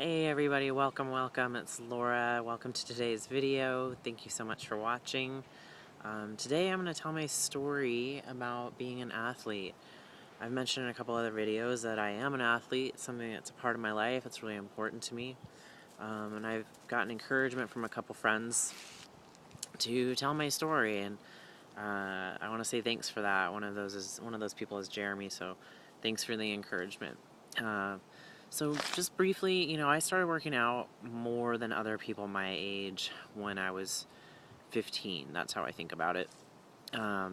Hey everybody, welcome. It's Laura. Welcome to today's video. Thank you so much for watching. Today I'm going to tell my story about being an athlete. I've mentioned in a couple other videos that I am an athlete, something that's a part of my life. It's really important to me. And I've gotten encouragement from a couple friends to tell my story, and I want to say thanks for that. One of those people is Jeremy, so thanks for the encouragement. So just briefly, I started working out more than other people my age when I was 15. That's how I think about it. I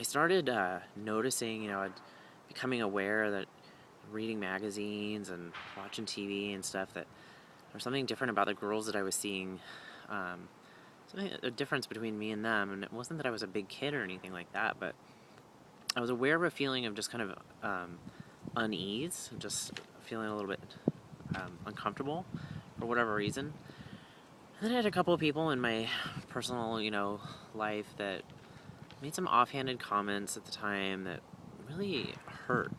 started noticing, becoming aware that reading magazines and watching TV and stuff, that there's something different about the girls that I was seeing. A difference between me and them, and it wasn't that I was a big kid or anything like that, but I was aware of a feeling of just kind of unease, just feeling a little bit uncomfortable for whatever reason. And then I had a couple of people in my personal, life that made some offhanded comments at the time that really hurt.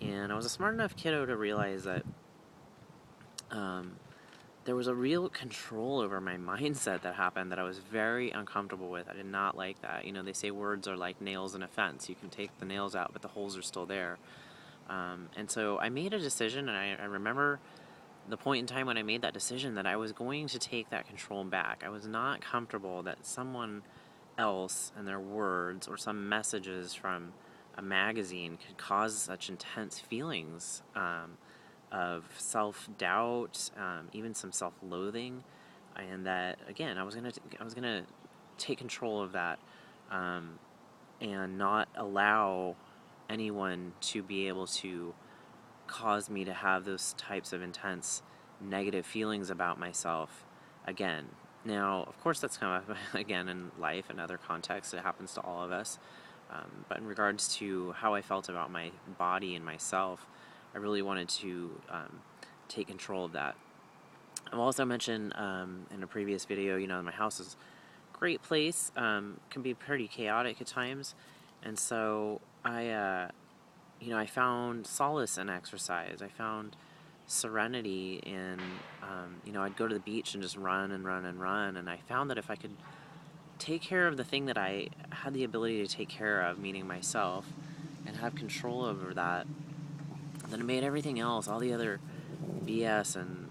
And I was a smart enough kiddo to realize that there was a real control over my mindset that happened that I was very uncomfortable with. I did not like that. They say words are like nails in a fence. You can take the nails out, but the holes are still there. And so I made a decision, and I remember the point in time when I made that decision that I was going to take that control back. I was not comfortable that someone else and their words or some messages from a magazine could cause such intense feelings of self-doubt, even some self-loathing, and that again I was gonna take control of that, and not allow anyone to be able to cause me to have those types of intense negative feelings about myself again. Now, of course, that's kind of, again, in life and other contexts, it happens to all of us. But in regards to how I felt about my body and myself, I really wanted to take control of that. I've also mentioned in a previous video, my house is a great place, can be pretty chaotic at times, and so I found solace in exercise. I found serenity in, I'd go to the beach and just run and run and run, and I found that if I could take care of the thing that I had the ability to take care of, meaning myself, and have control over that, then it made everything else, all the other BS and,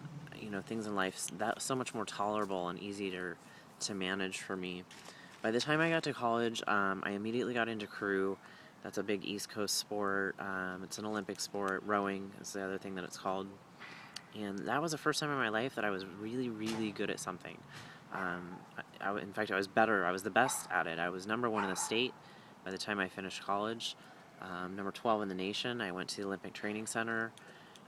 things in life, that so much more tolerable and easier to manage for me. By the time I got to college, I immediately got into crew. That's a big East Coast sport. It's an Olympic sport. Rowing is the other thing that it's called. And that was the first time in my life that I was really, really good at something. In fact, I was better. I was the best at it. I was number 1 in the state by the time I finished college. Number 12 in the nation. I went to the Olympic Training Center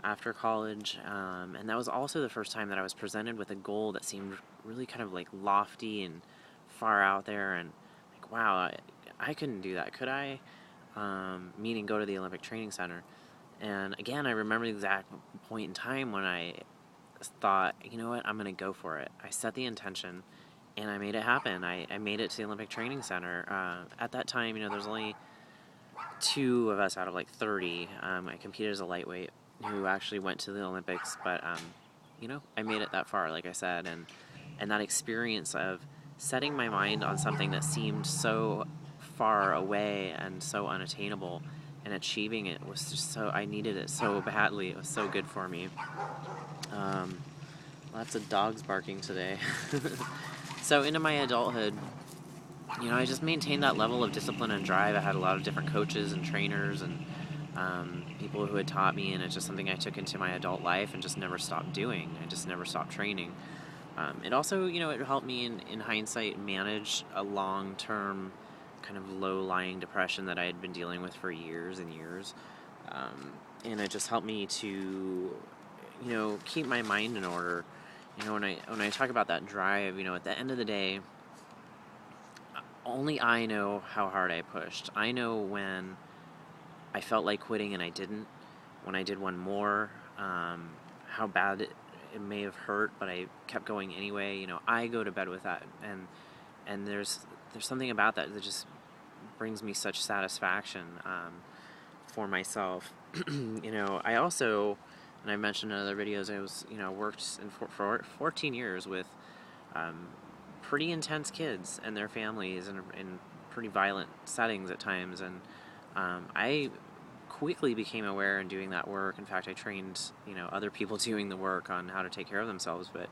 after college. And that was also the first time that I was presented with a goal that seemed really kind of like lofty and far out there. And like, wow, I couldn't do that, could I? Meaning go to the Olympic Training Center. And again, I remember the exact point in time when I thought, you know what, I'm going to go for it. I set the intention, and I made it happen. I made it to the Olympic Training Center. At that time, there's only 2 of us out of like 30. I competed as a lightweight who actually went to the Olympics, but, I made it that far, like I said, and that experience of setting my mind on something that seemed so far away and so unattainable, and achieving it was just I needed it so badly. It was so good for me. Lots of dogs barking today. So into my adulthood, I just maintained that level of discipline and drive. I had a lot of different coaches and trainers and people who had taught me, and it's just something I took into my adult life and just never stopped doing. I just never stopped training. It also, it helped me in hindsight manage a long-term kind of low-lying depression that I had been dealing with for years and years. And it just helped me to, keep my mind in order. When I talk about that drive, at the end of the day, only I know how hard I pushed. I know when I felt like quitting and I didn't, when I did one more, how bad it may have hurt, but I kept going anyway. I go to bed with that, and there's something about that just brings me such satisfaction for myself. I also And I mentioned in other videos, I was, worked for 14 years with um, pretty intense kids and their families in pretty violent settings at times. And I quickly became aware in doing that work. In fact, I trained, other people doing the work on how to take care of themselves. But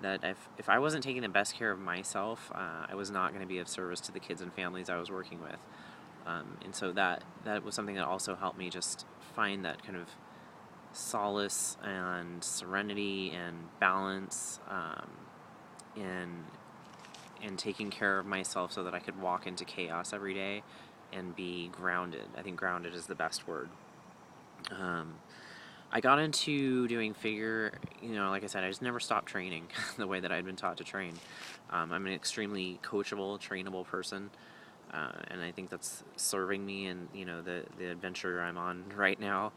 that if I wasn't taking the best care of myself, I was not going to be of service to the kids and families I was working with. And so that was something that also helped me just find that kind of solace and serenity and balance in taking care of myself so that I could walk into chaos every day and be grounded. I think grounded is the best word. I got into doing figure, like I said, I just never stopped training the way that I'd been taught to train. I'm an extremely coachable, trainable person, and I think that's serving me in, the adventure I'm on right now.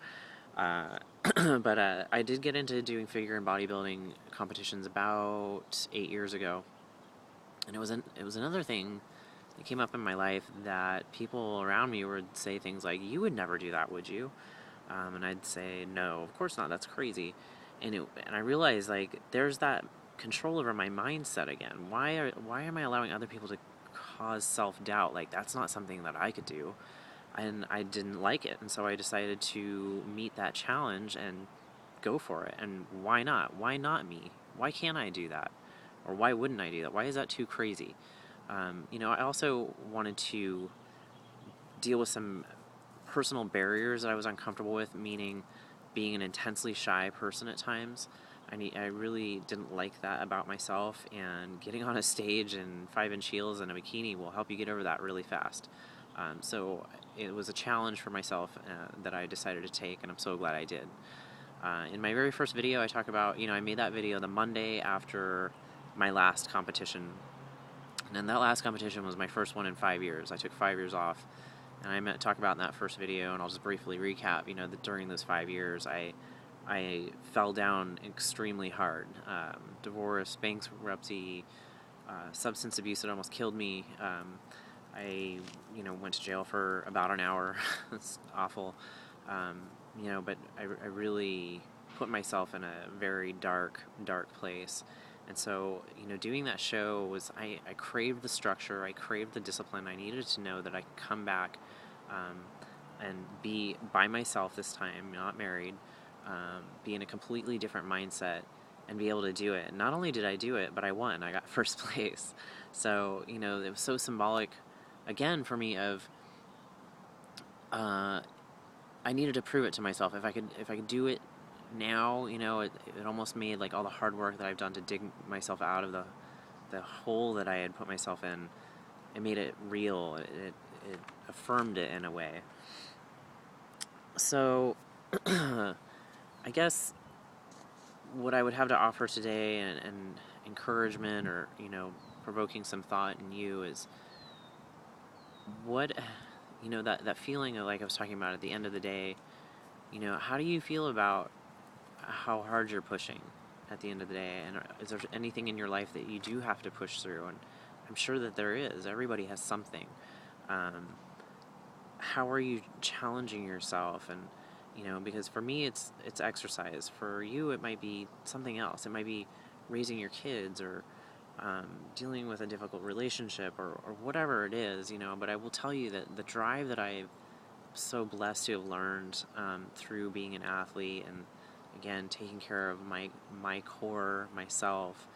But I did get into doing figure and bodybuilding competitions about 8 years ago, and it was another thing that came up in my life that people around me would say things like, "You would never do that, would you?" And I'd say, "No, of course not. That's crazy." And I realized, like, there's that control over my mindset again. Why am I allowing other people to cause self doubt? Like, that's not something that I could do, and I didn't like it, and so I decided to meet that challenge and go for it. And why not? Why not me? Why can't I do that? Or why wouldn't I do that? Why is that too crazy? I also wanted to deal with some personal barriers that I was uncomfortable with, meaning being an intensely shy person at times. I really didn't like that about myself, and getting on a stage in 5-inch heels and a bikini will help you get over that really fast. So it was a challenge for myself that I decided to take, and I'm so glad I did. In my very first video, I talk about, I made that video the Monday after my last competition. And then that last competition was my first one in 5 years. I took 5 years off. And I talk about in that first video, and I'll just briefly recap, that during those 5 years, I fell down extremely hard. Divorce, bankruptcy, substance abuse that almost killed me. I, went to jail for about an hour. It's awful. But I really put myself in a very dark, dark place. And so, doing that show was, I craved the structure, I craved the discipline. I needed to know that I could come back um, and be by myself this time, not married, be in a completely different mindset and be able to do it. And not only did I do it, but I won. I got first place. So, it was so symbolic, again, for me of I needed to prove it to myself. If I could do it now, it almost made like all the hard work that I've done to dig myself out of the hole that I had put myself in. It made it real. It affirmed it in a way. So, I guess what I would have to offer today, and encouragement, or provoking some thought in you, is what that feeling of, like I was talking about at the end of the day. How do you feel about how hard you're pushing at the end of the day? And is there anything in your life that you do have to push through? And I'm sure that there is. Everybody has something. How are you challenging yourself? And because for me it's exercise. For you it might be something else. It might be raising your kids, or dealing with a difficult relationship, or whatever it is. But I will tell you that the drive that I'm so blessed to have learned through being an athlete, and again taking care of my core, myself,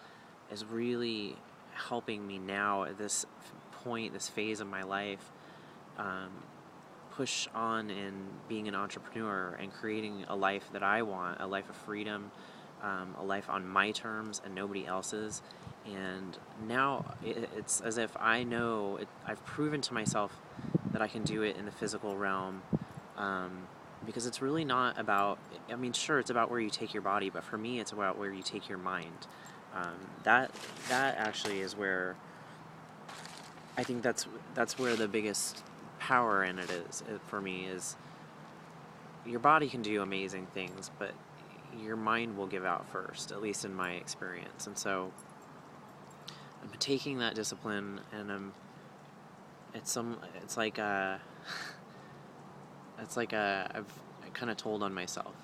is really helping me now at this point, this phase of my life, push on in being an entrepreneur and creating a life that I want, a life of freedom, a life on my terms and nobody else's. And now it's as if I know I've proven to myself that I can do it in the physical realm, because it's really not about, sure, it's about where you take your body, but for me it's about where you take your mind. That actually is where I think that's where the biggest power in it is, for me, is your body can do amazing things, but your mind will give out first, at least in my experience. And so I'm taking that discipline, and it's like I've kind of told on myself.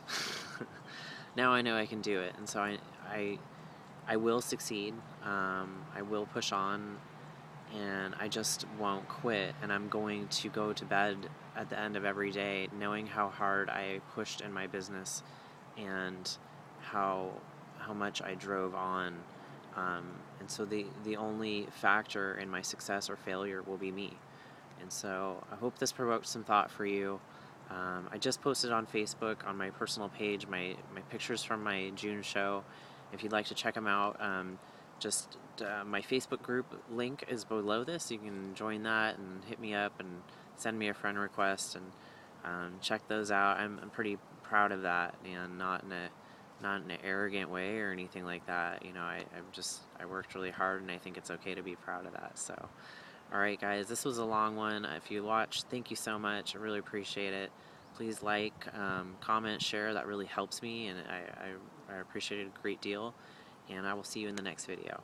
now I know I can do it, and so I, I will succeed. I will push on, and I just won't quit. And I'm going to go to bed at the end of every day knowing how hard I pushed in my business and how how much I drove on. Um, and so the only factor in my success or failure will be me. And so I hope this provoked some thought for you. I just posted on Facebook on my personal page my pictures from my June show. If you'd like to check them out, just my Facebook group link is below this. You can join that and hit me up and send me a friend request and check those out. I'm pretty proud of that, and not in an arrogant way or anything like that. You know, I worked really hard, and I think it's okay to be proud of that. So. Alright guys, this was a long one. If you watched, thank you so much. I really appreciate it. Please like, comment, share. That really helps me, and I appreciate it a great deal. And I will see you in the next video.